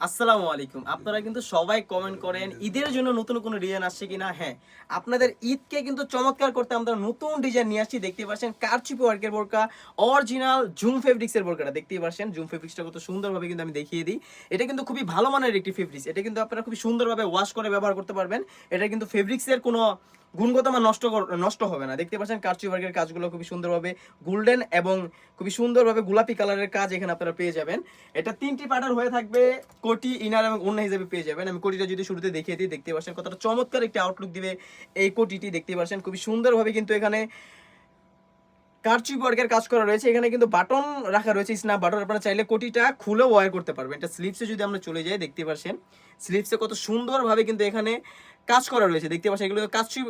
আসসালামু আলাইকুম। আপনারা কিন্তু সবাই কমেন্ট করেন ঈদের জন্য নতুন কোনো ডিজাইন আসছে কিনা। হ্যাঁ, আপনাদের ঈদকে কিন্তু চমৎকার করতে আমরা নতুন ডিজাইন নিয়ে আসছি। দেখতেই পাচ্ছেন কারচুপি ওয়ার্কের বোরকা, অরিজিনাল জুম ফেব্রিক্সের বোরকাটা দেখতেই পাচ্ছেন। জুম ফেব্রিক্সটা কত সুন্দরভাবে কিন্তু আমি দেখিয়ে দিই। এটা কিন্তু খুবই ভালো মানের একটি ফেব্রিক্স। এটা কিন্তু আপনারা খুবই সুন্দরভাবে ওয়াশ করে ব্যবহার করতে পারবেন। এটা কিন্তু ফেব্রিক্সের কোনো গুণগত মান নষ্ট হবে না। দেখতে পাচ্ছেন কারচুপি ওয়ার্কের কাজগুলো খুবই সুন্দরভাবে গোল্ডেন এবং খুবই সুন্দরভাবে গোলাপি কালারের কাজ এখানে আপনারা পেয়ে যাবেন। এটা 3টি পার্টের হয়ে থাকবে, কোটি, ইনার এবং ওড়না হিসেবে পেয়ে যাবেন। আমি কোটিটা যদি শুরুতে দেখিয়ে দিই, দেখতে পাচ্ছেন কতটা চমৎকার একটি আউটলুক দিবে এই কোটিটি। দেখতে পাচ্ছেন খুবই সুন্দরভাবে কিন্তু এখানে কারচুপি ওয়ার্কের কাজ করা রয়েছে। এখানে কিন্তু বাটন রাখা রয়েছে, স্ন্যাপ বাটন। আপনারা চাইলে কোটিটা খুলেও ওয়্যার করতে পারবেন। এটা স্লিপসে যদি আমরা চলে যাই, দেখতে পাচ্ছেন স্লিপসে কত সুন্দরভাবে কিন্তু এখানে কাজ করা রয়েছে। দেখতে পাচ্ছেন এগুলো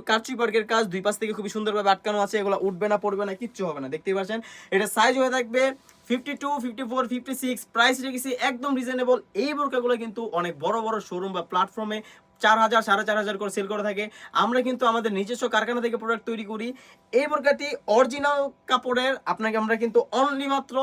কারচুপি ওয়ার্কের কাজ, দুই পাশ থেকে খুবই সুন্দরভাবে আটকানো আছে। এগুলো উঠবে না, পড়বে না, কিচ্ছু হবে না। দেখতে পাচ্ছেন এটা সাইজ হয়ে থাকবে 52, 54, 56। প্রাইস রেখেছি একদম রিজনেবল। এই বোরকাগুলো কিন্তু অনেক বড় বড় শোরুম বা প্ল্যাটফর্মে 4,000, 4,500 করে সেল করে থাকে। আমরা কিন্তু আমাদের নিজস্ব কারখানা থেকে প্রোডাক্ট তৈরি করি। এই বোরকাটি অরিজিনাল কাপড়ের, আপনাকে আমরা কিন্তু অনলি মাত্র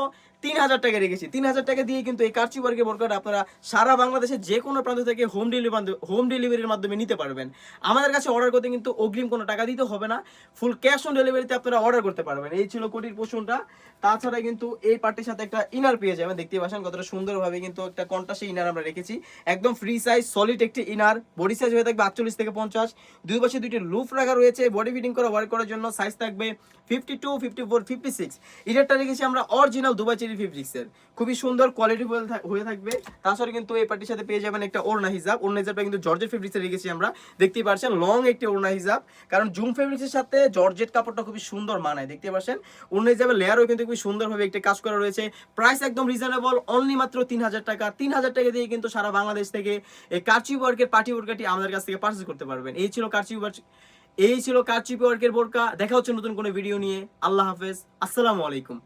3,000 টাকা রেখেছি। 3,000 টাকা দিয়ে কিন্তু এই কারচুপি ওয়ার্কের বোরকাটা আপনারা সারা বাংলাদেশের যে কোনো প্রান্ত থেকে হোম ডেলিভারির মাধ্যমে নিতে পারবেন। আমাদের কাছে অর্ডার করতে কিন্তু অগ্রিম কোনো টাকা দিতে হবে না, ফুল ক্যাশ অন ডেলিভারিতে আপনারা অর্ডার করতে পারবেন। এই ছিল কোটির পোষণটা। তাছাড়া কিন্তু এই পার্টির সাথে একটা ইনার পেয়ে যাবেন। দেখতে পাচ্ছেন কতটা সুন্দরভাবে কিন্তু একটা কন্ট্রাস্টে ইনার আমরা রেখেছি। একদম ফ্রি সাইজ সলিড একটি ইনার। বডি সাইজ হয়ে থাকবে 48 থেকে 50। দুই পাশে দুইটি লুপ রাখা রয়েছে বডি ফিটিং করা ওয়ার্ক করার জন্য। সাইজ থাকবে 52, 54, 56। ইনারটা রেখেছি আমরা অরিজিনাল দুবাই চেরি ফেব্রিক্সের, খুবই সুন্দর কোয়ালিটি হয়ে থাকবে। তাছাড়া কিন্তু এই পার্টির সাথে পেয়ে যাবেন একটা ওড়না হিজাব। ওড়না হিজাবটা কিন্তু জর্জেট ফেব্রিক্সের রেখেছি আমরা। দেখতেই পাচ্ছেন লং একটি ওড়না হিজাব, কারণ জুম ফেব্রিক্সের সাথে জর্জেট কাপড়টা খুবই সুন্দর মানায়। দেখতে পাচ্ছেন ওড়না হিজাবের লেয়ারও কিন্তু খুবই সুন্দরভাবে একটি কাজ করা রয়েছে। প্রাইস একদম রিজনেবল, অনলি মাত্র 3,000 টাকা। 3,000 টাকা দিয়ে কিন্তু সারা বাংলাদেশ থেকে এই কারচুপি ওয়ার্কের পার্টি বোরকাটি আমাদের কাছ থেকে পারচেজ করতে পারবেন। এই ছিল কারচুপি ওয়ার্কের বোরকা। দেখা হচ্ছে নতুন কোনো ভিডিও নিয়ে। আল্লাহ হাফেজ, আসসালামু আলাইকুম।